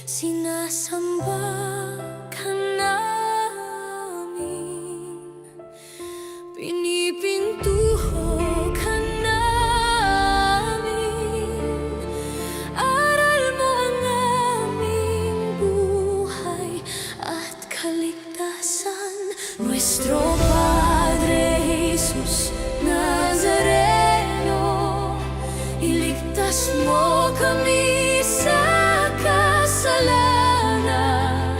sinasamba ka namin, pinipintuho ka namin, aral mo ang aming buhay at kaligtasan. Nuestro Padre Jesus Nazareno, iligtas mo kami sa kasalanan.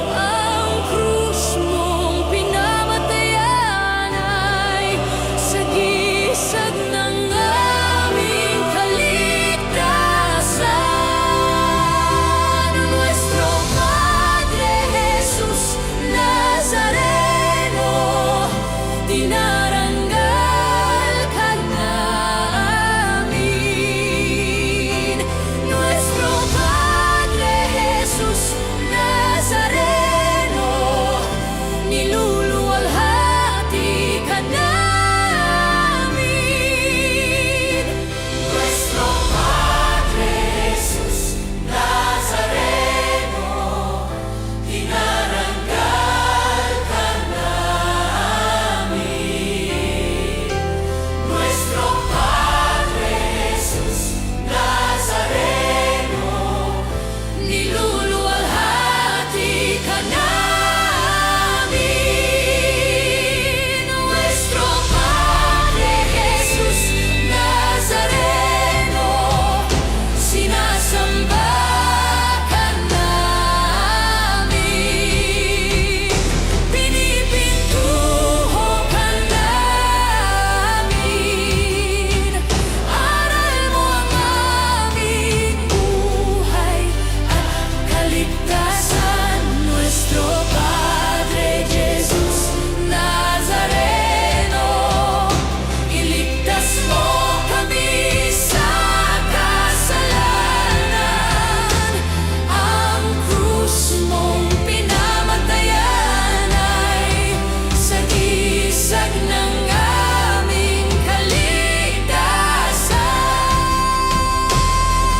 Ang krus mong pinamatayan ay sagisag ng aming kaligtasan. Nuestro Padre Jesus Nazareno, dinarangal ka namin. Nuestro Padre Jesus Nazareno, niluluwalhati ka namin. Nuestro Padre Jesus Nazareno, dinarangal ka namin. Nuestro Padre Jesus Nazareno, niluluwalhati ka namin. Nuestro Padre Jesus Nazareno, sinasamba ka namin, pinipintuho ka namin, aral mo ang aming buhay at kaligtasan. Nuestro Padre Jesus Nazareno, iligtas mo kami sa kasalanan. Ang krus mong pinamatayan ay sagisag ng aming kaligtasan.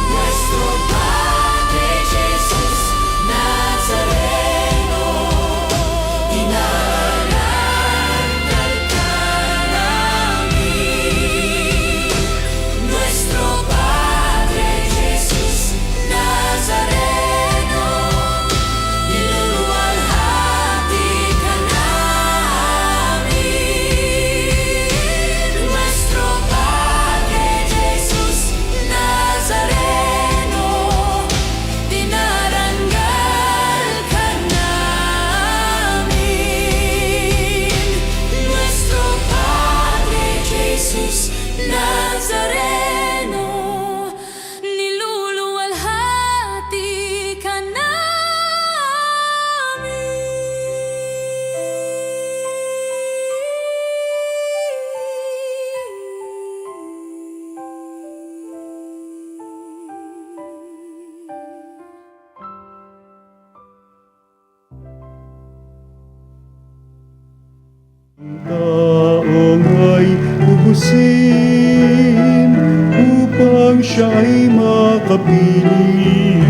Nuestro Padre Jesus Nazareno, dinarangal ka namin. Nuestro Padre Jesus Nazareno, niluluwalhati ka namin. Nuestro Padre Jesus Nazareno, dinarangal ka namin. Nuestro Padre Jesus Nazareno, niluluwalhati ka Taong ay ubusin upang siya'y makapiling,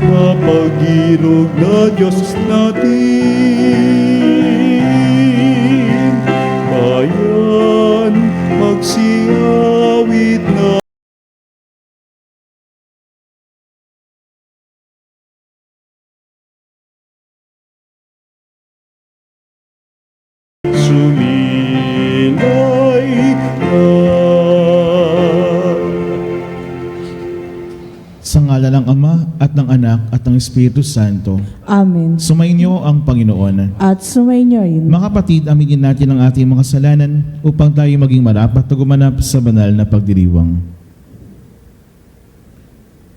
mapag-ilog na Diyos natin. Bayan, magsiawit na sumilay ka. Sa ngala ng Ama at ng Anak at ng Espiritu Santo, Amen. sumainyo ang Panginoon. At sumainyoin. Mga kapatid, aminin natin ang ating mga kasalanan upang tayo maging marapat na gumanap sa banal na pagdiriwang.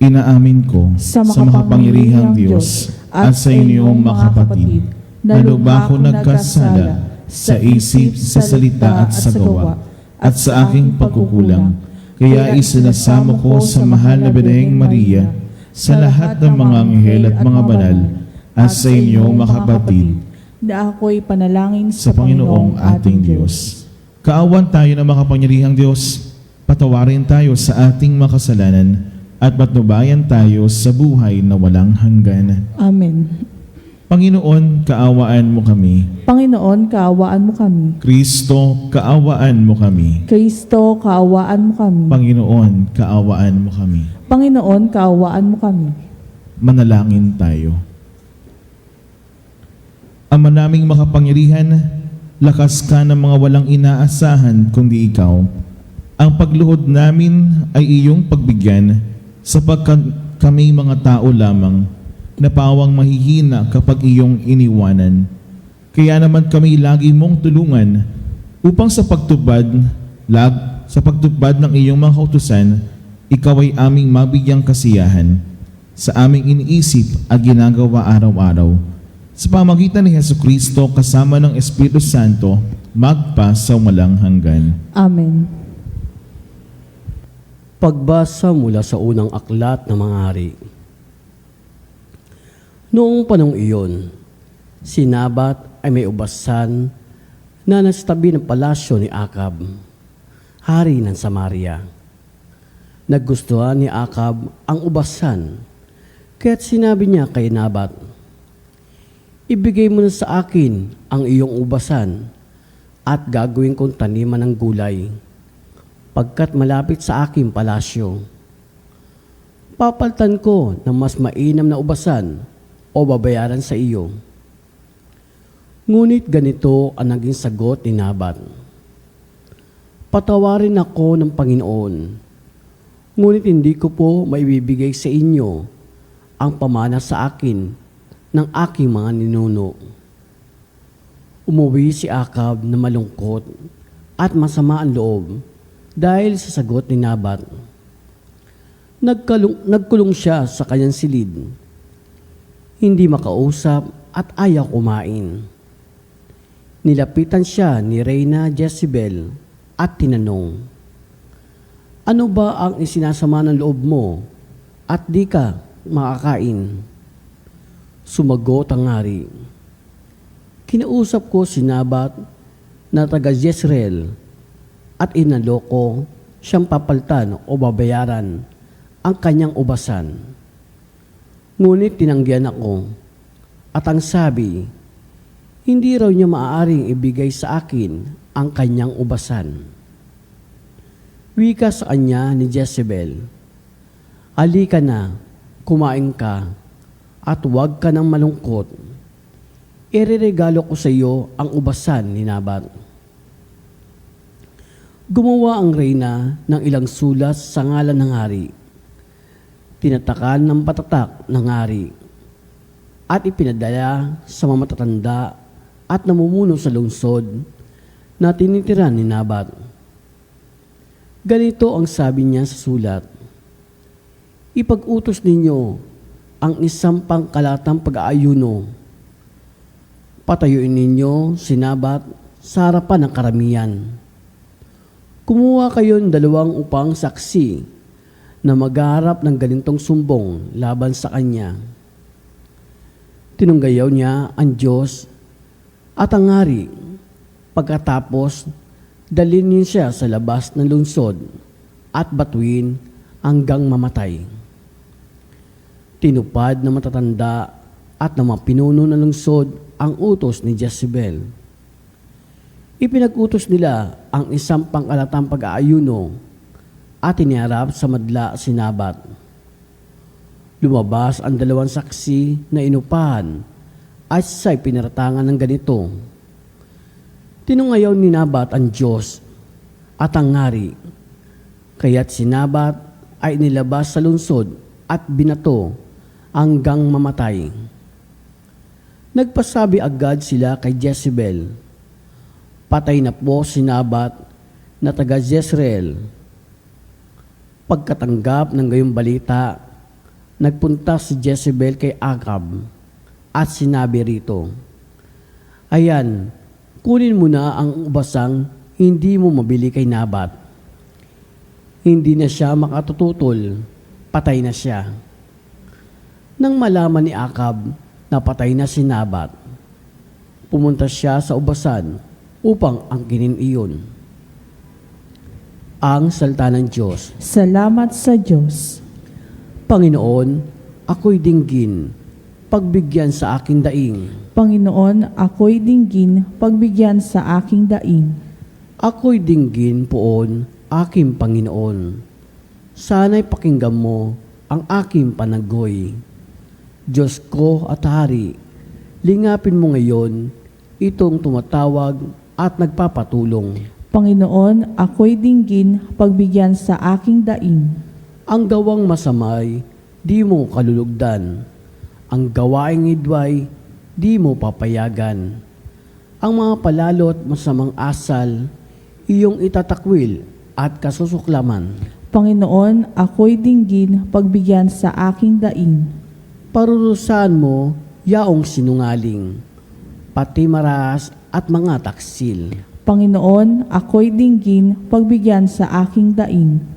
Inaamin ko sa makapangyarihang Diyos at sa inyong mga kapatid na lubha ko nagkasala sa isip, sa salita at sa gawa at sa aking pagkukulang. Kaya isinasamo ko sa mahal na Birheng Maria, sa lahat ng mga anghel at mga banal, at sa inyo mga kapatid, na ako'y panalangin sa Panginoong ating Diyos. Kaawan tayo ng makapangyarihang Diyos, patawarin tayo sa ating makasalanan at patnubayan tayo sa buhay na walang hanggan. Amen. Panginoon, kaawaan mo kami. Panginoon, kaawaan mo kami. Kristo, kaawaan mo kami. Kristo, kaawaan mo kami. Panginoon, kaawaan mo kami. Panginoon, kaawaan mo kami. Manalangin tayo. Ama naming makapangyarihan, lakas ka ng mga walang inaasahan kundi ikaw. Ang pagluhod namin ay iyong pagbigyan sapagkat kami mga tao lamang na pawang mahihina kapag iyong iniwanan. Kaya naman kami lagi mong tulungan upang sa pagtupad ng iyong mga kautusan, ikaw ay aming mabigyang kasiyahan sa aming iniisip at ginagawa araw-araw. Sa pamagitan ni Jesucristo kasama ng Espiritu Santo, magpa sa walang hanggan. Amen. Pagbasa mula sa unang aklat ng mga hari. Noong panong iyon, si Nabat ay may ubasan na nasa tabi ng palasyo ni Akab, hari ng Samaria. Naggustuhan ni Akab ang ubasan, kaya't sinabi niya kay Nabat, "Ibigay mo na sa akin ang iyong ubasan at gagawin kong taniman ng gulay, pagkat malapit sa aking palasyo. Papaltan ko ng mas mainam na ubasan o babayaran sa iyo." Ngunit ganito ang naging sagot ni Nabat, "Patawarin ako ng Panginoon, ngunit hindi ko po maibibigay sa inyo ang pamana sa akin ng aking mga ninuno." Umuwi si Akab na malungkot at masama ang loob dahil sa sagot ni Nabat. Nagkulong siya sa kanyang silid, hindi makausap at ayaw kumain. Nilapitan siya ni Reyna Jezebel at tinanong, "Ano ba ang isinasama ng loob mo at di ka makakain?" Sumagot ang hari, "Kinausap ko si Nabat na taga Jezreel at inaloko siyang papaltan o babayaran ang kanyang ubasan. Ngunit tinanggihan ako at ang sabi, hindi raw niya maaaring ibigay sa akin ang kanyang ubasan." Wika sa kanya ni Jezebel, "Halika na, kumain ka at huwag ka nang malungkot. Ireregalo ko sa iyo ang ubasan ni Nabat." Gumawa ang reyna ng ilang sulat sa ngalan ng hari. Tinatakan ng patatak ng hari at ipinadala sa mga matatanda at namumuno sa lungsod na tinitiran ni Nabat. Ganito ang sabi niya sa sulat, "Ipag-utos ninyo ang isang pangkalatang pag-aayuno. Patayuin ninyo si Nabat sa harapan ng karamihan. Kumuha kayo ng 2 upang saksi na magharap ng ganitong sumbong laban sa kanya." Tinunggayaw niya ang Diyos at ang hari. Pagkatapos, dalhin niya siya sa labas ng lungsod at batuin hanggang mamatay. Tinupad ng matatanda at ng mga pinuno ng lungsod ang utos ni Jezebel. Ipinag-utos nila ang isang pangkalatang pag-aayuno at iniharap sa madla si Nabat. Lumabas ang 2 saksi na inupahan at siya'y pinaratangan ng ganito. Tinungayaw ni Nabat ang Diyos at ang hari, kaya't si Nabat ay nilabas sa lungsod at binato hanggang mamatay. Nagpasabi agad sila kay Jezebel, "Patay na po si Nabat na taga Jezreel." Pagkatanggap ng gayong balita, nagpunta si Jezebel kay Akab at sinabi rito, "Ayan, kunin mo na ang ubasang hindi mo mabili kay Nabat. Hindi na siya makatututol, patay na siya." Nang malaman ni Akab na patay na si Nabat, pumunta siya sa ubasan upang angkinin iyon. Ang salita ng Diyos. Salamat sa Diyos. Panginoon, ako'y dinggin, pagbigyan sa aking daing. Panginoon, ako'y dinggin, pagbigyan sa aking daing. Ako'y dinggin poon, aking Panginoon. Sana'y pakinggan mo ang aking panagoy. Diyos ko at Hari, lingapin mo ngayon itong tumatawag at nagpapatulong. Panginoon, ako'y dinggin, pagbigyan sa aking daing. Ang gawang masamay, di mo kalulugdan. Ang gawaing idway, di mo papayagan. Ang mga palalo't masamang asal, iyong itatakwil at kasusuklaman. Panginoon, ako'y dinggin, pagbigyan sa aking daing. Parurusahan mo yaong sinungaling, pati maras at mga taksil. Panginoon, ako'y dinggin, pagbigyan sa aking daing.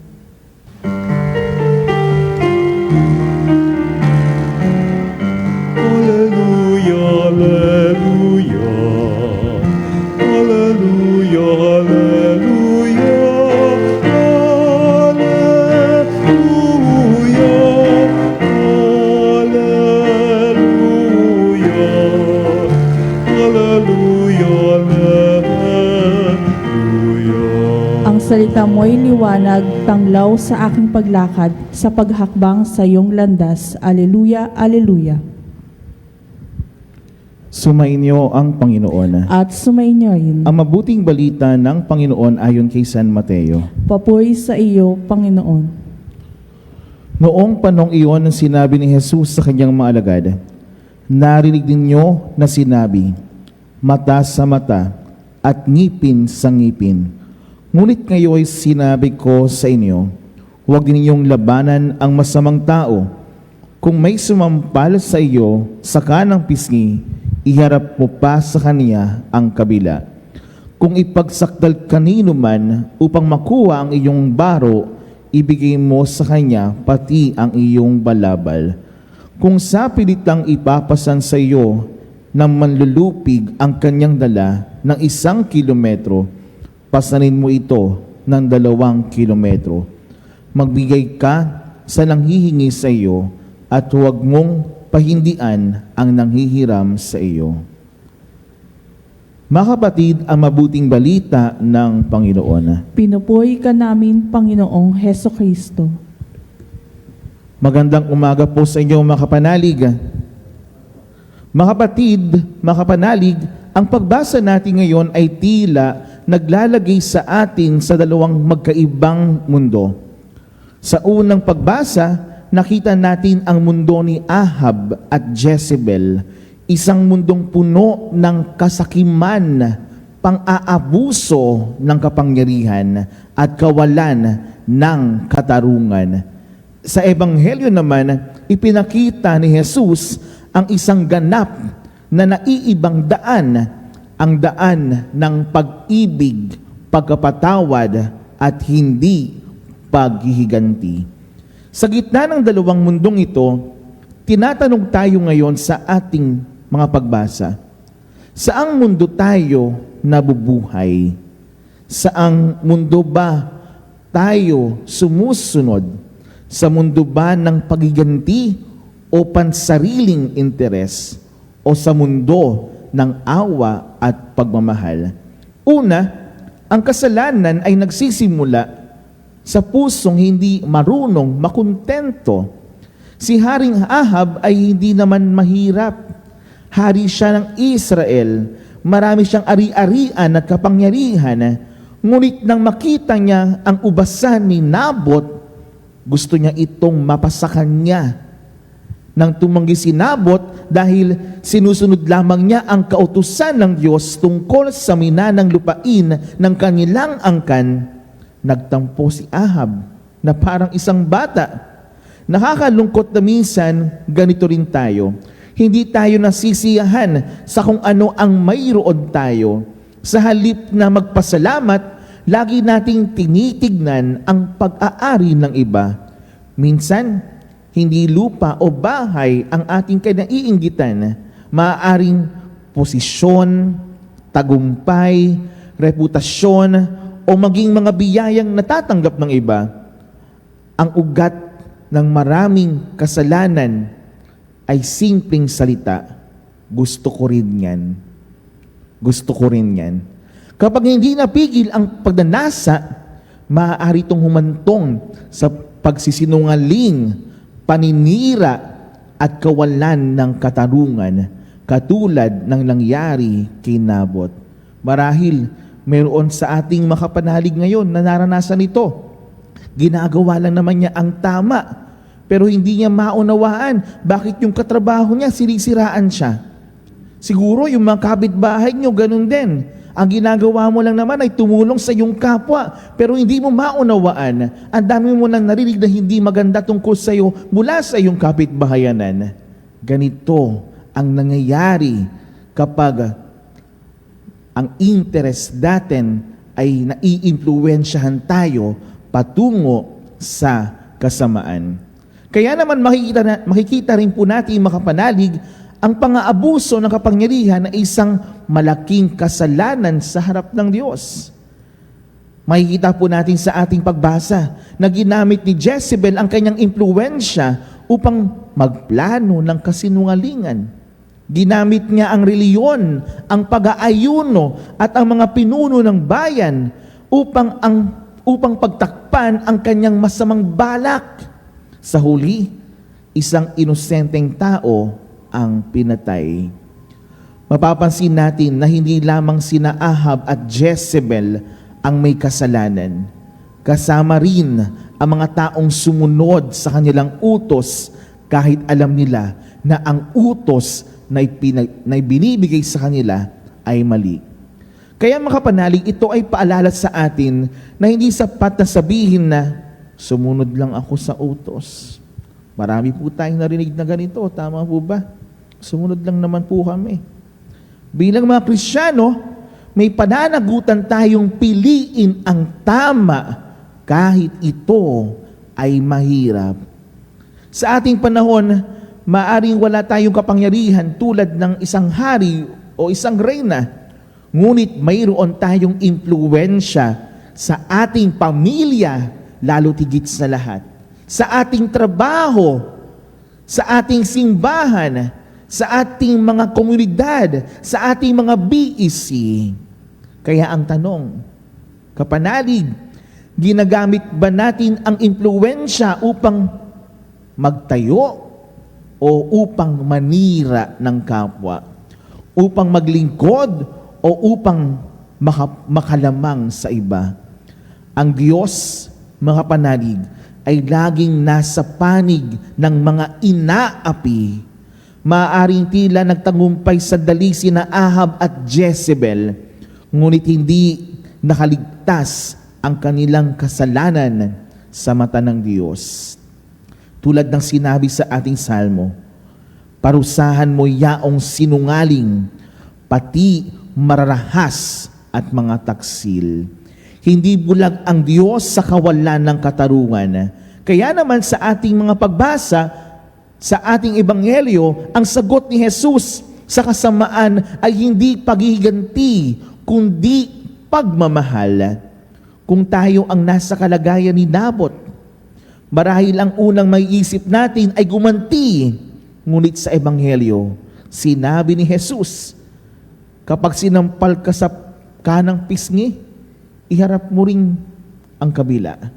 Hallelujah, hallelujah. Hallelujah, hallelujah. Hallelujah. Hallelujah, hallelujah. Ang salita mo'y liwanag, tanglaw sa aking paglakad, sa paghakbang sa iyong landas. Aleluya, aleluya. Sumainyo ang Panginoon. At sumainyoin. Ang mabuting balita ng Panginoon ayon kay San Mateo. Papuri sa iyo, Panginoon. Noong panong iyon sinabi ni Jesus sa kanyang mga alagad, narinig ninyo na sinabi, mata sa mata at ngipin sa ngipin. Ngunit ngayon sinabi ko sa inyo, huwag din ninyong labanan ang masamang tao. Kung may sumampal sa iyo sa kanang pisngi, iharap mo pa sa kaniya ang kabila. Kung ipagsakdal kanino man upang makuha ang iyong baro, ibigay mo sa kanya pati ang iyong balabal. Kung sa pilitang ipapasan sa iyo ng manlulupig ang kanyang dala ng 1 kilometro, pasanin mo ito ng 2 kilometro. Magbigay ka sa nanghihingi sa iyo at huwag mong pahindian ang nanghihiram sa iyo. Mga kapatid, ang mabuting balita ng Panginoon. Pinupuri ka namin, Panginoong Heso Kristo. Magandang umaga po sa inyo mga kapanalig. Mga kapatid, mga kapanalig, ang pagbasa natin ngayon ay tila naglalagay sa atin sa dalawang magkaibang mundo. Sa unang pagbasa, nakita natin ang mundo ni Ahab at Jezebel, isang mundong puno ng kasakiman, pang-aabuso ng kapangyarihan at kawalan ng katarungan. Sa Ebanghelyo naman, ipinakita ni Jesus ang isang ganap na naiibang daan, ang daan ng pag-ibig, pagkapatawad at hindi paghihiganti. Sa gitna ng dalawang mundong ito, tinatanong tayo ngayon sa ating mga pagbasa, saang mundo tayo nabubuhay? Saang mundo ba tayo sumusunod? Sa mundo ba ng paghiganti o pansariling interes? O sa mundo ng awa at pagmamahal? Una, ang kasalanan ay nagsisimula sa pusong hindi marunong makontento. Si Haring Ahab ay hindi naman mahirap. Hari siya ng Israel. Marami siyang ari-arian at kapangyarihan. Ngunit nang makita niya ang ubasan ni Nabot, gusto niya itong mapasakan niya. Nang tumanggi si Nabot dahil sinusunod lamang niya ang kautusan ng Diyos tungkol sa minanang lupain ng kanilang angkan, nagtampo si Ahab na parang isang bata. Nakakalungkot na minsan, ganito rin tayo. Hindi tayo nasisiyahan sa kung ano ang mayroon tayo. Sa halip na magpasalamat, lagi nating tinitignan ang pag-aari ng iba. Minsan, hindi lupa o bahay ang ating kinaiinggitan. Maaaring posisyon, tagumpay, reputasyon, o maging mga biyayang natatanggap ng iba. Ang ugat ng maraming kasalanan ay simpleng salita. Gusto ko rin yan. Gusto ko rin yan. Kapag hindi napigil ang pagnanasa, maaari itong humantong sa pagsisinungaling, paninira, at kawalan ng katarungan, katulad ng nangyari kay Nabot. Marahil, mayroon sa ating makapanalig ngayon na naranasan ito. Ginagawa lang naman niya ang tama, pero hindi niya maunawaan bakit yung katrabaho niya sinisiraan siya. Siguro yung mga kapitbahay niyo ganun din. Ang ginagawa mo lang naman ay tumulong sa iyong kapwa, pero hindi mo maunawaan. Ang dami mo nang narinig na hindi maganda tungkol sa iyo mula sa iyong kapitbahayanan. Ganito ang nangyayari kapag ang interest natin ay naiimpluwensyahan tayo patungo sa kasamaan. Kaya naman makikita rin po natin makapanalig ang pang-aabuso ng kapangyarihan ay isang malaking kasalanan sa harap ng Diyos. Makikita po natin sa ating pagbasa na ginamit ni Jezebel ang kanyang impluwensya upang magplano ng kasinungalingan. Ginamit niya ang reliyon, ang pag-aayuno at ang mga pinuno ng bayan upang pagtakpan ang kanyang masamang balak. Sa huli, isang inosenteng tao ang pinatay. Mapapansin natin na hindi lamang sina Ahab at Jezebel ang may kasalanan. Kasama rin ang mga taong sumunod sa kanilang utos kahit alam nila na ang utos na binibigay sa kanila ay mali. Kaya makapanalig, ito ay paalala sa atin na hindi sapat na sabihin na sumunod lang ako sa utos. Marami po tayong narinig na ganito, tama po ba? Sumunod lang naman po kami. Bilang mga Kristiyano, may pananagutan tayong piliin ang tama kahit ito ay mahirap. Sa ating panahon, maaring wala tayong kapangyarihan tulad ng isang hari o isang reyna, ngunit mayroon tayong impluwensya sa ating pamilya, lalo tigit sa lahat. Sa ating trabaho, sa ating simbahan, sa ating mga komunidad, sa ating mga BEC. Kaya ang tanong, kapanalig, ginagamit ba natin ang impluwensya upang magtayo o upang manira ng kapwa? Upang maglingkod o upang makalamang sa iba? Ang Diyos, mga kapanalig, ay laging nasa panig ng mga inaapi. Maaaring tila nagtagumpay sa dalisi na Ahab at Jezebel, ngunit hindi nakaligtas ang kanilang kasalanan sa mata ng Diyos. Tulad ng sinabi sa ating salmo, parusahan mo yaong sinungaling, pati mararahas at mga taksil. Hindi bulag ang Diyos sa kawalan ng katarungan. Kaya naman sa ating mga pagbasa, sa ating ebanghelyo, ang sagot ni Jesus sa kasamaan ay hindi paghiganti, kundi pagmamahal. Kung tayo ang nasa kalagayan ni Nabot, marahil ang unang maiisip natin ay gumanti. Ngunit sa ebanghelyo, sinabi ni Jesus, kapag sinampal ka sa kanang pisngi, iharap mo rin ang kabila.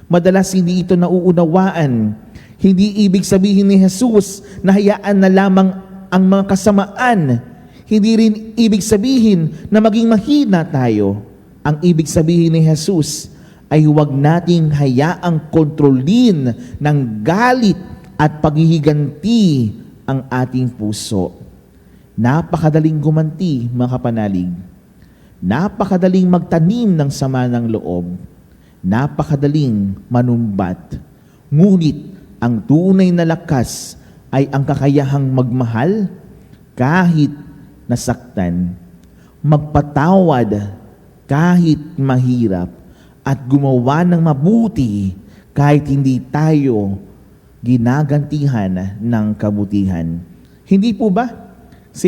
Madalas hindi ito nauunawaan. Hindi ibig sabihin ni Jesus na hayaan na lamang ang mga kasamaan. Hindi rin ibig sabihin na maging mahina tayo. Ang ibig sabihin ni Jesus ay huwag nating hayaang kontrolin ng galit at paghihiganti ang ating puso. Napakadaling gumanti, mga kapanalig. Napakadaling magtanim ng sama ng loob. Napakadaling manumbat. Ngunit ang tunay na lakas ay ang kakayahang magmahal kahit nasaktan, magpatawad kahit mahirap, at gumawa ng mabuti kahit hindi tayo ginagantihan ng kabutihan. Hindi po ba? Si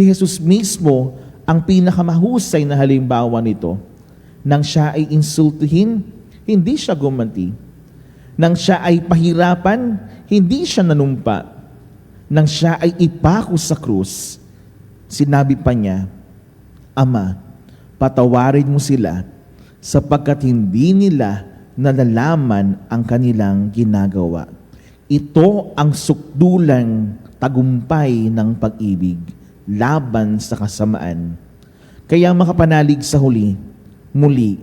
Jesus mismo ang pinakamahusay na halimbawa nito. Nang siya ay insultuhin, hindi siya gumanti. Nang siya ay pahirapan, hindi siya nanumpa. Nang siya ay ipako sa krus, sinabi pa niya, Ama, patawarin mo sila sapagkat hindi nila nalalaman ang kanilang ginagawa. Ito ang sukdulang tagumpay ng pag-ibig laban sa kasamaan. Kaya makapanalig sa huli, muli,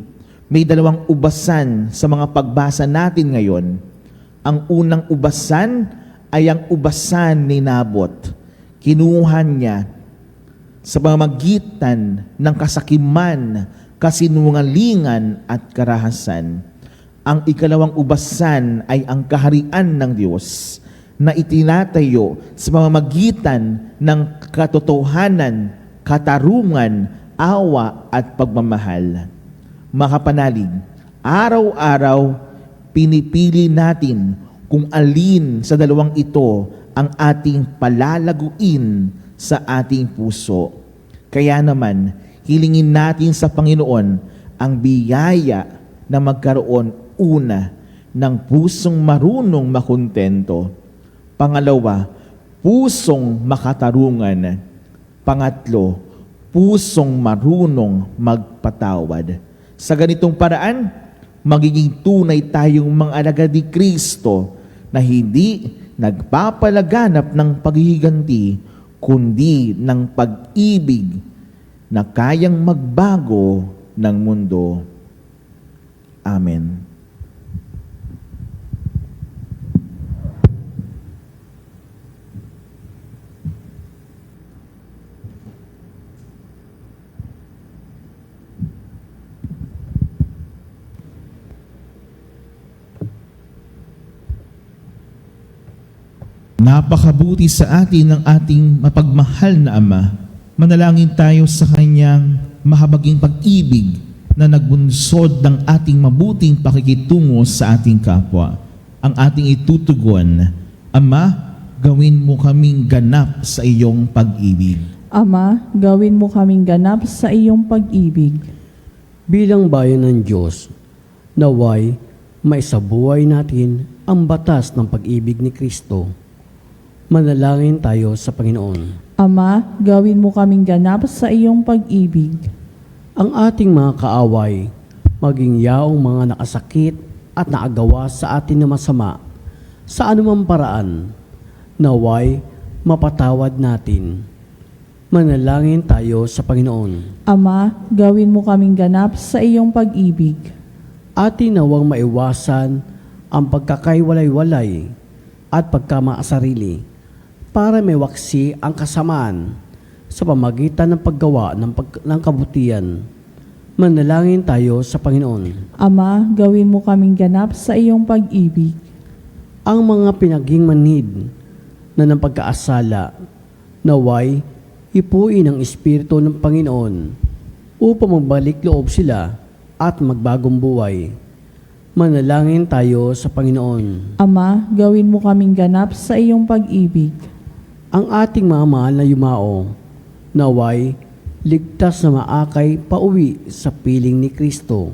may dalawang ubasan sa mga pagbasa natin ngayon. Ang unang ubasan ay ang ubasan ni Nabot. Kinuha niya sa pamamagitan ng kasakiman, kasinungalingan at karahasan. Ang ikalawang ubasan ay ang kaharian ng Diyos na itinatayo sa pamamagitan ng katotohanan, katarungan, awa at pagmamahal. Makapanalig, araw-araw pinipili natin kung alin sa dalawang ito ang ating palalaguin sa ating puso. Kaya naman, hilingin natin sa Panginoon ang biyaya na magkaroon una ng pusong marunong makontento. Pangalawa, pusong makatarungan. Pangatlo, pusong marunong magpatawad. Sa ganitong paraan, magiging tunay tayong mga alagad ni Kristo na hindi nagpapalaganap ng paghihiganti, kundi ng pag-ibig na kayang magbago ng mundo. Amen. Napakabuti sa atin ng ating mapagmahal na Ama. Manalangin tayo sa Kanyang mahabaging pag-ibig na nagbunsod ng ating mabuting pakikitungo sa ating kapwa. Ang ating itutugon, Ama, gawin mo kaming ganap sa iyong pag-ibig. Ama, gawin mo kaming ganap sa iyong pag-ibig. Bilang bayan ng Diyos, naway maisabuhay natin ang batas ng pag-ibig ni Kristo. Manalangin tayo sa Panginoon. Ama, gawin mo kaming ganap sa iyong pag-ibig. Ang ating mga kaaway, maging yaong mga nakasakit at naagawa sa atin na masama, sa anumang paraan, naway mapatawad natin. Manalangin tayo sa Panginoon. Ama, gawin mo kaming ganap sa iyong pag-ibig. Atin nawang maiwasan ang pagkakaiwalay-walay at pagkamaasarili para may waksi ang kasamaan sa pamagitan ng paggawa ng kabutihan. Manalangin tayo sa Panginoon. Ama, gawin mo kaming ganap sa iyong pag-ibig. Ang mga pinaging manhid na ng pagkaasala, naway ipuin ang Espiritu ng Panginoon upang magbalik loob sila at magbagong buhay. Manalangin tayo sa Panginoon. Ama, gawin mo kaming ganap sa iyong pag-ibig. Ang ating mga mahal na yumao, naway ligtas na maakay pauwi sa piling ni Kristo.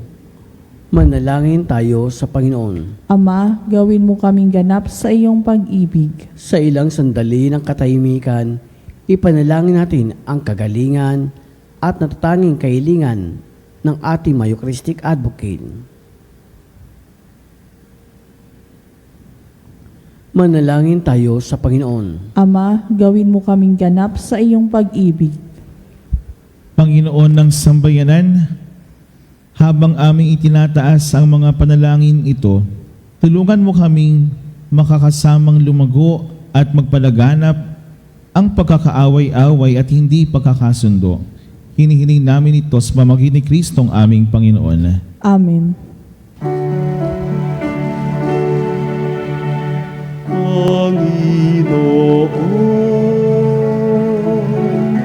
Manalangin tayo sa Panginoon. Ama, gawin mo kaming ganap sa iyong pag-ibig. Sa ilang sandali ng katahimikan, ipanalangin natin ang kagalingan at natatanging kahilingan ng ating Eucharistic Advocate. Manalangin tayo sa Panginoon. Ama, gawin mo kaming ganap sa iyong pag-ibig. Panginoon ng sambayanan, habang aming itinataas ang mga panalangin ito, tulungan mo kaming makakasamang lumago at magpalaganap ang pagkakaaway-away at hindi pagkakasundo. Hinihiling namin ito sa pamamagitan ni Kristong aming Panginoon. Amen. Panginoon,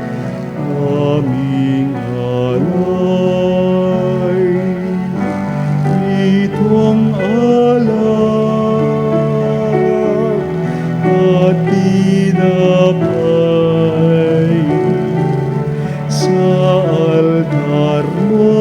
aming alay, itong alak at tinapay sa altar mo,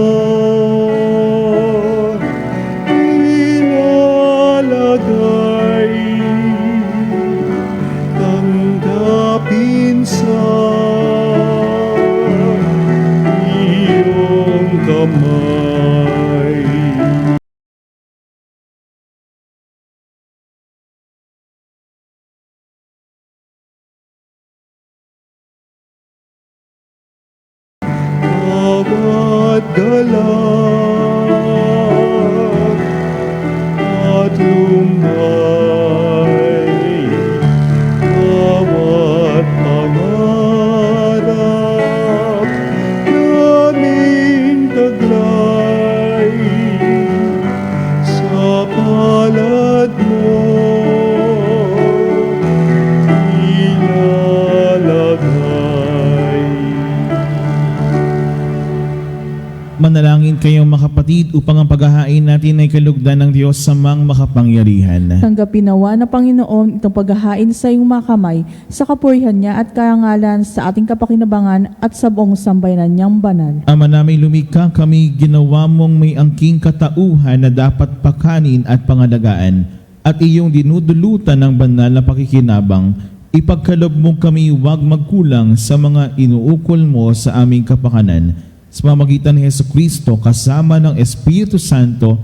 mga kapatid, upang ang paghahain natin ay kalugdan ng Diyos sa mang makapangyarihan. Tanggapin nawa na Panginoon itong paghahain sa iyong mga kamay sa kapurihan niya at karangalan sa ating kapakinabangan at sa buong sambayanan niyang banal. Ama namin lumikha, kami ginawa mong may angking katauhan na dapat pakanin at pangalagaan, at iyong dinudulutan ng banal na pakikinabang. Ipagkaloob mo kami huwag magkulang sa mga inuukol mo sa aming kapakanan. Sa pamamagitan ni Jesucristo kasama ng Espiritu Santo,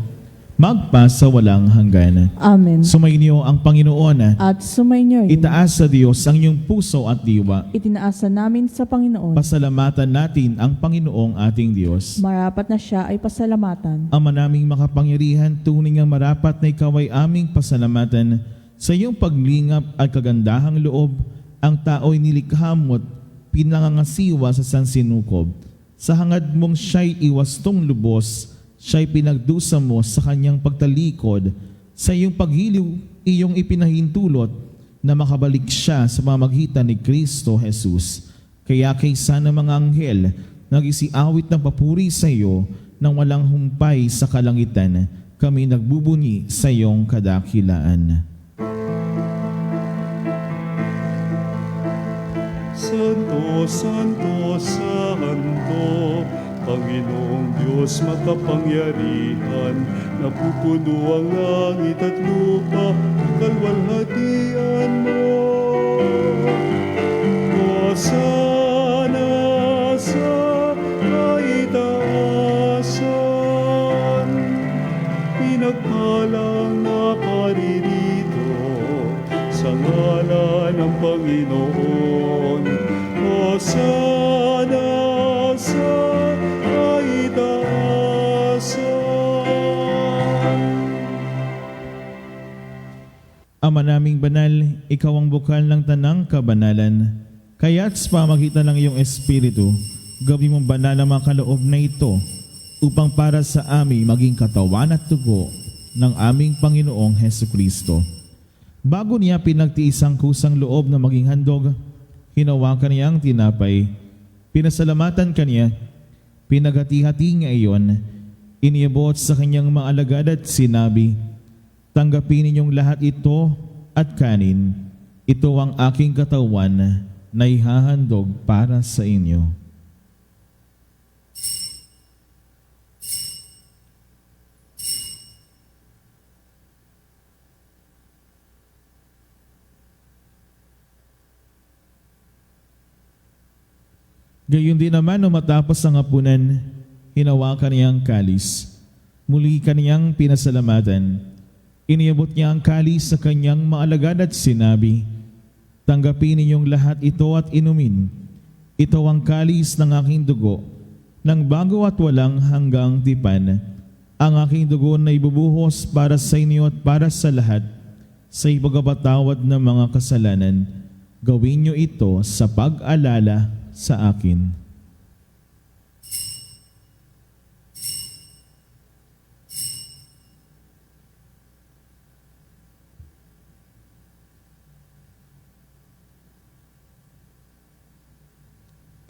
magpa sa walang hanggan. Amen. Sumainyo ang Panginoon. At sumainyo rin. Itaas sa Diyos ang iyong puso at diwa. Itinaasa namin sa Panginoon. Pasalamatan natin ang Panginoong ating Diyos. Marapat na siya ay pasalamatan. Ama naming makapangyarihan, tunay ngang marapat na ikaw ay aming pasalamatan. Sa iyong paglingap at kagandahang loob, ang tao'y nilikha mo't pinangangasiwa sa sansinukob. Sa hangad mong siya'y iwastong lubos, siya'y pinagdusa mo sa kanyang pagtalikod. Sa iyong paghiliw, iyong ipinahintulot na makabalik siya sa pamamagitan ni Kristo Jesus. Kaya kaysa ng mga anghel, nag-isiawit ng papuri sa iyo nang walang humpay sa kalangitan. Kami nagbubunyi sa iyong kadakilaan. Santo, Santo, Santo, Panginoong Diyos makapangyarihan, napupuno ang langit at lupa, kalwalhatian mo. Hosana sa kaitaasan, pinagpalang nakaririto sa ngalan ng Panginoon. Hosana sa kaitaasan. Ama naming banal, ikaw ang bukal ng tanang kabanalan. Kaya't sa pamagitan ng iyong Espiritu, gawin mong banal ang mga kaloob na ito upang para sa amin maging katawan at dugo ng aming Panginoong Hesukristo. Bago niya pinagtiis ang kusang loob na maging handog, hinawakan niya ang tinapay, pinasalamatan kaniya, pinaghati-hati niya iyon, iniabot sa kanyang mga alagad at sinabi, tanggapin ninyong lahat ito at kanin. Ito ang aking katawan na ihahandog para sa inyo. Gayon din naman nung matapos ang hapunan, hinawakan niya ang kalis. Muli kaniyang pinasalamatan. Iniabot niya ang kalis sa kanyang mga alagad at sinabi, tanggapin ninyong lahat ito at inumin. Ito ang kalis ng aking dugo, ng bago at walang hanggang tipan. Ang aking dugo na ibubuhos para sa inyo at para sa lahat, sa ipagpapatawad ng mga kasalanan. Gawin niyo ito sa pag-alala sa akin.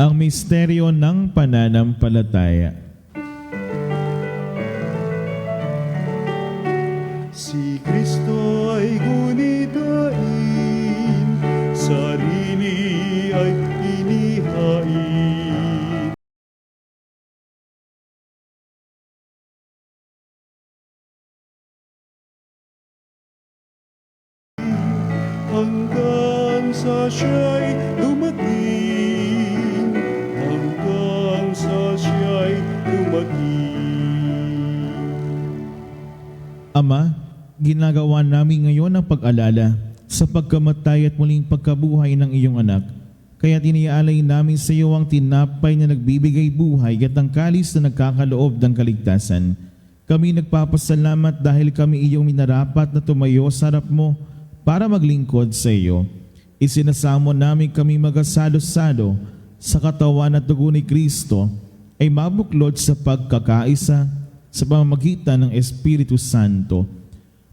Ang misteryo ng pananampalataya. Si Kristo ay gunitain, sarili ay inihain. Hanggang sa siya'y dumating, hanggang sa siya'y dumating. Ama, ginagawa namin ngayon ang pag-alala sa pagkamatay at muling pagkabuhay ng iyong anak. Kaya tiniaalay namin sa iyo ang tinapay na nagbibigay buhay at ang kalis na nagkakaloob ng kaligtasan. Kami nagpapasalamat dahil kami iyong minarapat na tumayo sa harap mo para maglingkod sa iyo. Isinasamo namin kami magasalo-salo sa katawan at dugo ni Kristo ay mabuklod sa pagkakaisa sa pamamagitan ng Espiritu Santo.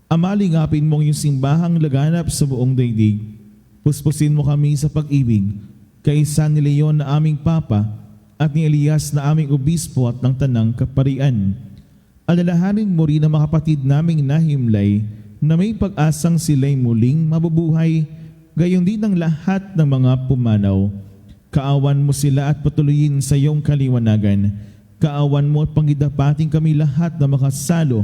Amalingapin mong iyong simbahang laganap sa buong daigdig. Puspusin mo kami sa pag-ibig, kaisa ni Leon na aming Papa at ni Elias na aming Obispo at ng Tanang Kaparian. Alalahanin mo rin ang mga kapatid naming nahimlay na may pag-asang sila'y muling mabubuhay, gayon din ang lahat ng mga pumanaw. Kaawan mo sila at patuloyin sa iyong kaliwanagan. Kaawan mo at pangidapating kami lahat na makasalo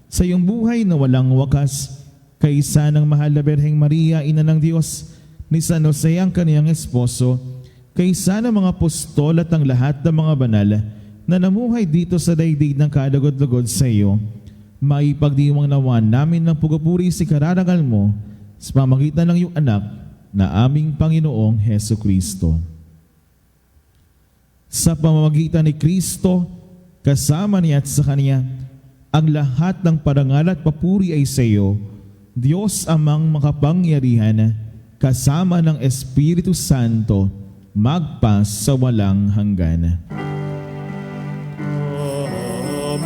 sa iyong buhay na walang wakas. Kaisa ng mahal na Berheng Maria, Ina ng Diyos, ni San Jose ang kaniyang esposo, kaisa ng mga apostol at ang lahat ng mga banal na namuhay dito sa daigdig ng kalugod-lugod sa iyo, maipagdiwang nawa namin ng pugapuri si kararangal mo sa pamagitan ng iyong anak na aming Panginoong Heso Kristo. Sa pamamagitan ni Kristo, kasama niya at sa Kanya, ang lahat ng parangal at papuri ay sa iyo, Diyos amang makapangyarihan, kasama ng Espiritu Santo, magpa sa walang hanggan. Amen. Amen.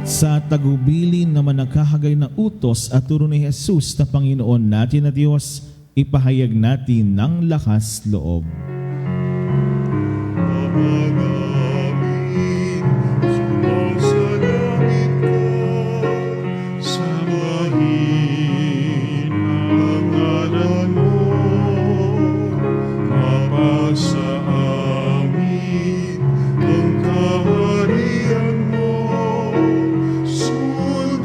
Sa tagubilin na manakahagay na utos at turo ni Jesus na Panginoon natin na Diyos, ipahayag natin ng lakas loob. Ama namin, sumasalangit ka, sambahin ang ngalan mo, mapasa amin ang kaharian mo, sundin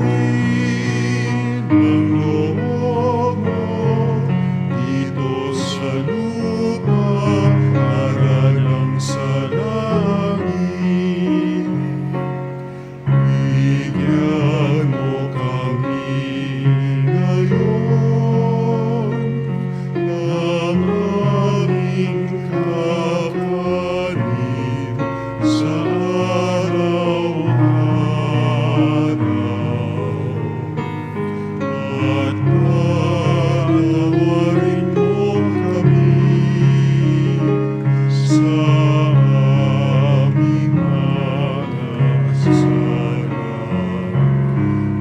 ang loob mo, dito sa lupa, para lang sa langit. Bigyan mo kami ngayon ng aming kakanin sa araw-araw. At patawarin mo kami sa aming mga kasalanan,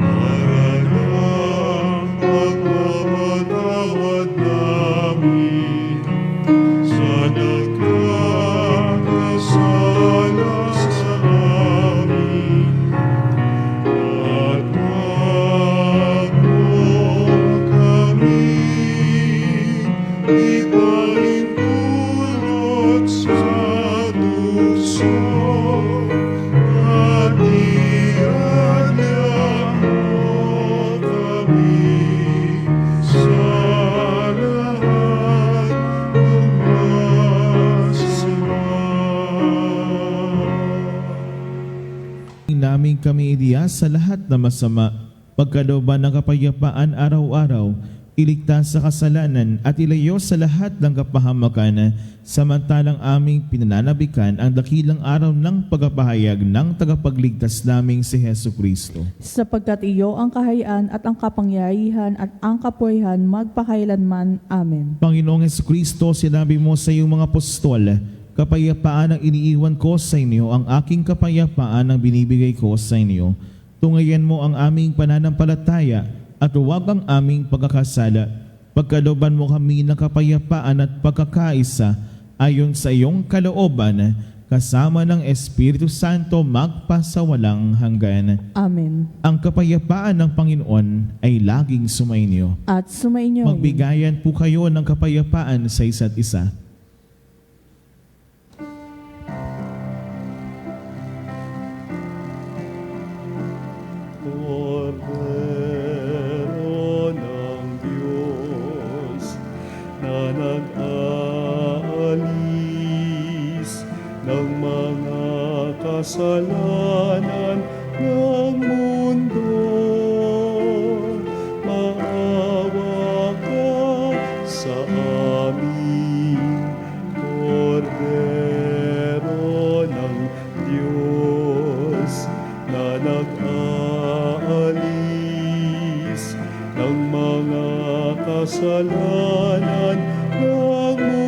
para lang pagpapatawad namin sa nagkakasala sa amin. At wag mo kami ipahintulot sa tukso, at iadya mo kami sa lahat ng masama. Namin kami idiya sa lahat na masama, pagkalooban ng kapayapaan araw-araw, iligtas sa kasalanan at ilayo sa lahat ng kapahamakan, samantalang aming pinananabikan ang dakilang araw ng pagpapahayag ng tagapagligtas naming si Heso Kristo. Sapagkat iyo ang kahayaan at ang kapangyarihan at ang kapurihan magpakailanman. Amen. Panginoong Heso Kristo, sinabi mo sa iyong mga apostol, kapayapaan ang iniiwan ko sa inyo, ang aking kapayapaan ang binibigay ko sa inyo. Tungayan mo ang aming pananampalataya at huwag ang aming pagkakasala. Pagkalooban mo kami ng kapayapaan at pagkakaisa ayon sa iyong kalooban, kasama ng Espiritu Santo magpa sa walang hanggan. Amen. Ang kapayapaan ng Panginoon ay laging sumainyo. At sumainyo. Magbigayan po kayo ng kapayapaan sa isa't isa. Cordero ng Diyos na nag-aalis ng mga kasalanan ng mundo, maawa ka sa amin. Cordero ng Diyos na nag-aalis ng mga kasalanan ng mundo,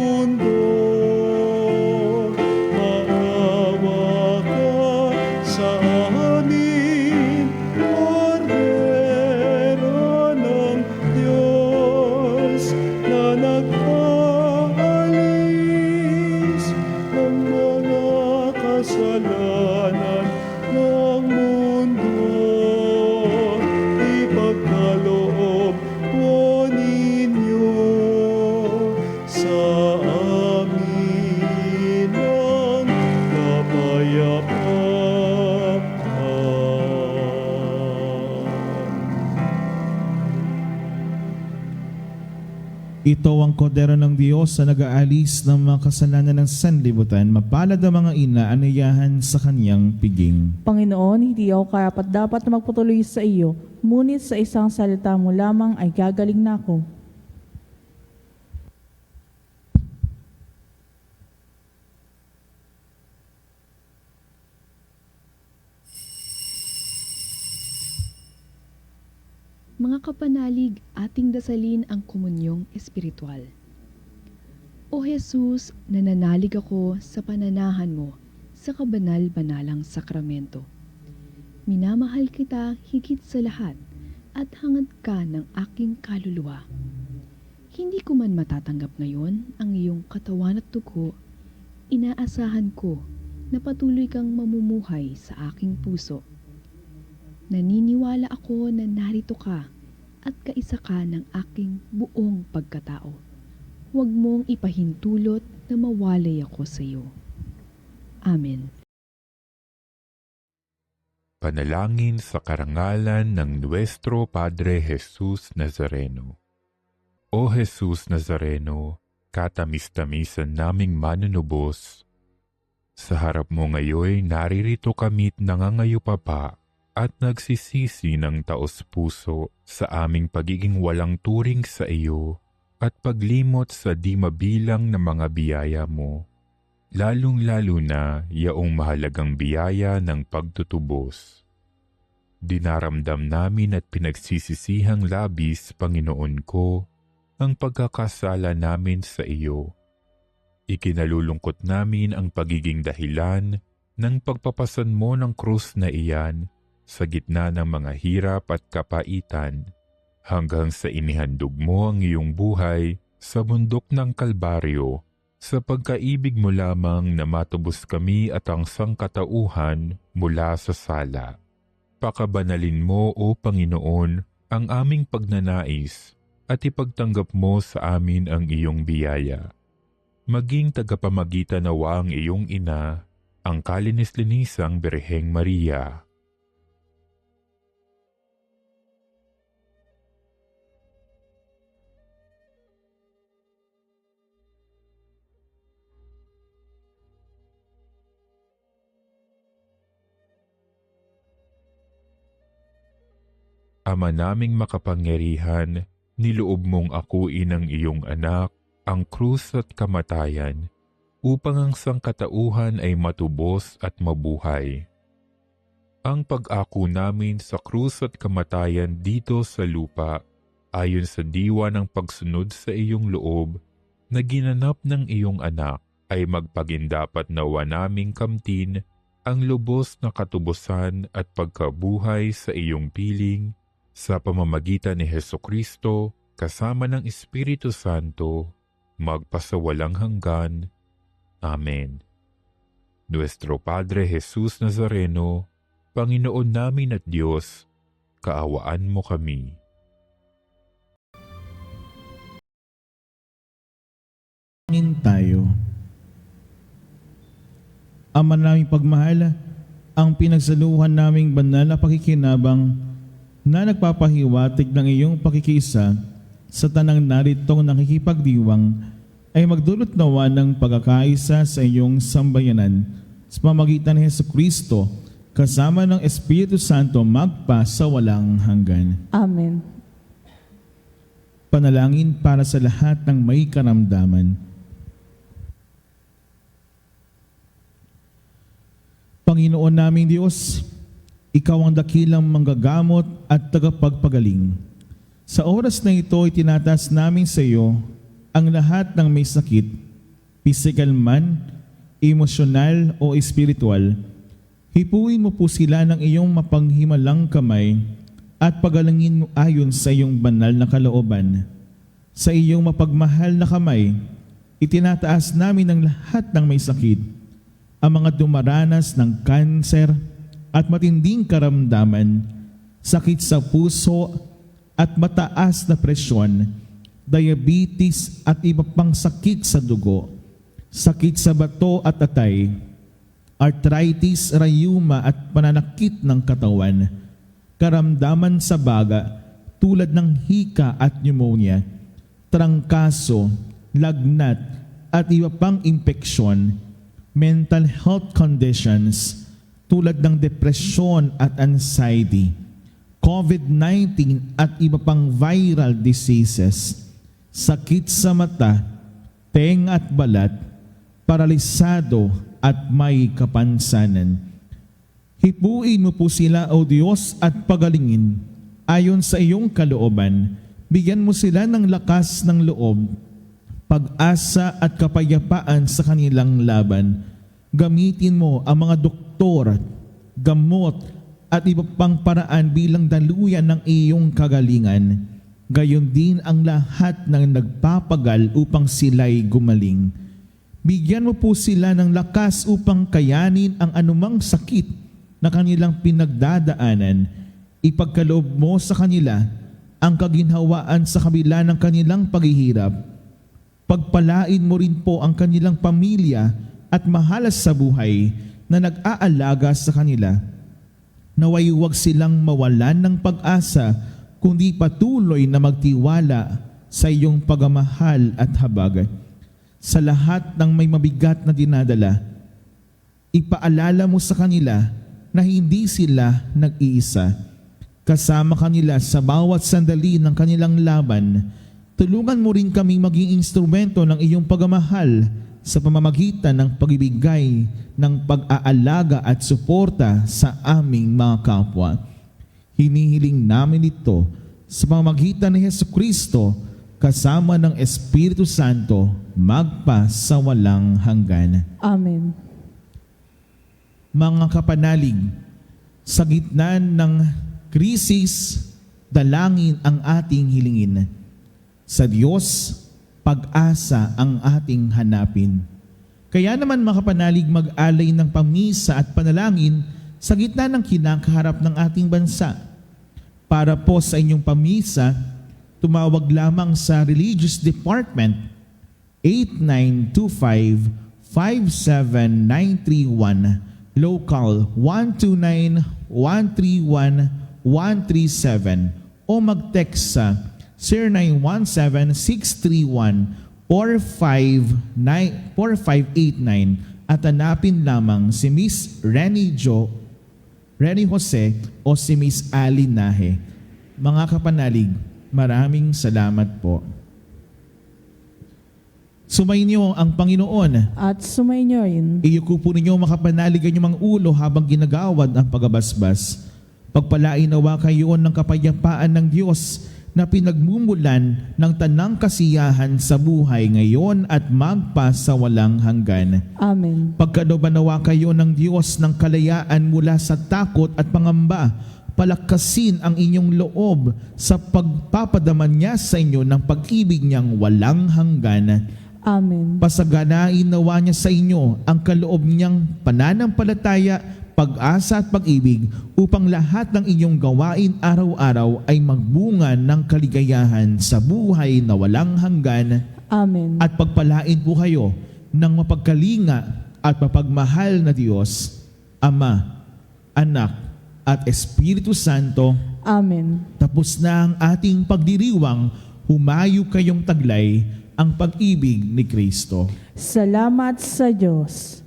Ito ang kordero ng Diyos na nag-aalis ng mga kasalanan ng sanlibutan. Mapalad ang mga ina anayahan sa kanyang piging. Panginoon, hindi ako karapat dapat na magpatuloy sa iyo, ngunit sa isang salita mo lamang ay gagaling na ako. Mga kapanalig, ating dasalin ang komunyong espiritual. O Jesus, nananalig ako sa pananahan mo sa kabanal-banalang sakramento. Minamahal kita higit sa lahat at hangad ka ng aking kaluluwa. Hindi ko man matatanggap ngayon ang iyong katawan at dugo, inaasahan ko na patuloy kang mamumuhay sa aking puso. Naniniwala ako na narito ka at kaisa ka ng aking buong pagkatao. Huwag mong ipahintulot na mawalay ako sa iyo. Amen. Panalangin sa karangalan ng Nuestro Padre Jesus Nazareno. O Jesus Nazareno, katamis-tamisan naming manunubos, sa harap mo ngayon naririto kami't nangangayupapa at nagsisisi ng taos-puso sa aming pagiging walang turing sa iyo at paglimot sa di mabilang na mga biyaya mo, lalong-lalo na yaong mahalagang biyaya ng pagtutubos. Dinaramdam namin at pinagsisisihang labis, Panginoon ko, ang pagkakasala namin sa iyo. Ikinalulungkot namin ang pagiging dahilan ng pagpapasan mo ng krus na iyan sa gitna ng mga hirap at kapaitan, hanggang sa inihandog mo ang iyong buhay sa bundok ng Kalbaryo, sa pagkaibig mo lamang na matubos kami at ang sangkatauhan mula sa sala. Pakabanalin mo, O Panginoon, ang aming pagnanais at ipagtanggap mo sa amin ang iyong biyaya. Maging tagapamagitan nawa ang iyong ina, ang kalinis-linisang Birheng Maria. Ama naming makapangyarihan, niloob mong akuin ang iyong anak, ang krus at kamatayan, upang ang sangkatauhan ay matubos at mabuhay. Ang pag-ako namin sa krus at kamatayan dito sa lupa, ayon sa diwa ng pagsunod sa iyong loob, na ginanap ng iyong anak, ay magpagindapat nawa naming kamtin ang lubos na katubusan at pagkabuhay sa iyong piling, sa pamamagitan ni Hesukristo, kasama ng Espiritu Santo, magpasawalang hanggan. Amen. Nuestro Padre Jesus Nazareno, Panginoon namin at Diyos, kaawaan mo kami. Pangin tayo. Ama naming pagmahal, ang pinagsaluhan naming banal na pakikinabang na nagpapahiwatig ng iyong pakikiisa sa tanang naritong nakikipagdiwang ay magdulot nawa ng pagkakaisa sa iyong sambayanan sa pamamagitan ni Jesucristo kasama ng Espiritu Santo magpa sa walang hanggan. Amen. Panalangin para sa lahat ng may karamdaman. Panginoon naming Diyos, Ikaw ang dakilang manggagamot at tagapagpagaling. Sa oras na ito, itinataas namin sa iyo ang lahat ng may sakit, physical man, emosyonal o espiritual. Hipuin mo po sila ng iyong mapanghimalang kamay at pagalangin mo ayon sa iyong banal na kalooban. Sa iyong mapagmahal na kamay, itinataas namin ang lahat ng may sakit, ang mga dumaranas ng kanser at matinding karamdaman, sakit sa puso at mataas na presyon, diabetes at iba pang sakit sa dugo, sakit sa bato at atay, arthritis, rayuma at pananakit ng katawan, karamdaman sa baga tulad ng hika at pneumonia, trangkaso, lagnat, at iba pang impeksyon, mental health conditions tulad ng depresyon at anxiety, COVID-19 at iba pang viral diseases, sakit sa mata, tenga at balat, paralisado at may kapansanan. Hipuin mo po sila, O Diyos, at pagalingin ayon sa iyong kalooban. Bigyan mo sila ng lakas ng loob, pag-asa at kapayapaan sa kanilang laban. Gamitin mo ang mga doktor, gamot at iba pang paraan bilang daluyan ng iyong kagalingan. Gayon din ang lahat ng nagpapagal upang sila'y gumaling. Bigyan mo po sila ng lakas upang kayanin ang anumang sakit na kanilang pinagdadaanan. Ipagkaloob mo sa kanila ang kaginhawaan sa kabila ng kanilang paghihirap. Pagpalain mo rin po ang kanilang pamilya at mahalas sa buhay na nag-aalaga sa kanila. Naway huwag silang mawalan ng pag-asa, kundi patuloy na magtiwala sa iyong pagmamahal at habag. Sa lahat ng may mabigat na dinadala, ipaalala mo sa kanila na hindi sila nag-iisa. Kasama kanila sa bawat sandali ng kanilang laban. Tulungan mo rin kaming maging instrumento ng iyong pagmamahal sa pamamagitan ng pagbibigay ng pag-aalaga at suporta sa aming mga kapwa. Hinihiling namin ito sa pamamagitan ni Jesucristo kasama ng Espiritu Santo magpa sa walang hanggan. Amen. Mga kapanalig, sa gitna ng krisis, dalangin ang ating hilingin. Sa Diyos, pag-asa ang ating hanapin. Kaya naman mga kapanalig, mag-alay ng pamisa at panalangin sa gitna ng kinakaharap ng ating bansa. Para po sa inyong pamisa, tumawag lamang sa Religious Department 8925-57931, Local 129-131-137 o mag-text sa 0917-631-4589 at hanapin lamang si Miss Renny Jose o si Miss Ali Nahe. Mga kapanalig, maraming salamat po. Sumainyo ang Panginoon. At sumainyo rin. Iyuko po ninyo makapanalig ang inyong ulo habang ginagawad ang pagabasbas. Pagpalain nawa kayo ng kapayapaan ng Diyos na pinagmumulan ng tanang kasiyahan sa buhay ngayon at magpa sa walang hanggan. Amen. Pagkalooban nawa kayo ng Diyos ng kalayaan mula sa takot at pangamba. Palakasin ang inyong loob sa pagpapadaman niya sa inyo ng pag-ibig niyang walang hanggan. Amen. Pasaganain nawa niya sa inyo ang kaloob niyang pananampalataya, pag-asa at pag-ibig upang lahat ng inyong gawain araw-araw ay magbunga ng kaligayahan sa buhay na walang hanggan. Amen. At pagpalain po kayo ng mapagkalinga at mapagmahal na Diyos, Ama, Anak, at Espiritu Santo. Amen. Tapos na ang ating pagdiriwang, humayo kayong taglay ang pag-ibig ni Kristo. Salamat sa Diyos.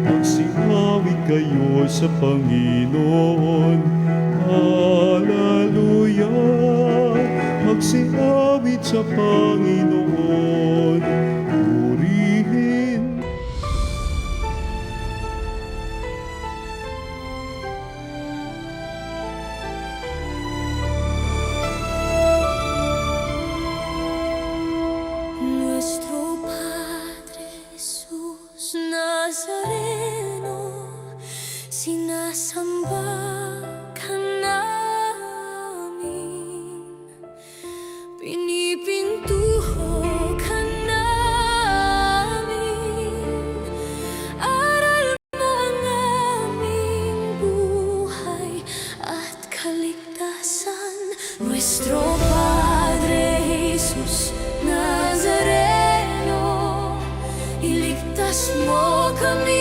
Magsihawi kayo sa Panginoon. Hallelujah! Magsiawit sa Panginoon. Purihin. Nuestro Padre Jesús Nazareno, sinasamba ka namin, pinipintuho ka namin, aral mo ang aming buhay at kaligtasan. Nuestro Padre Jesus Nazareno, iligtas mo kami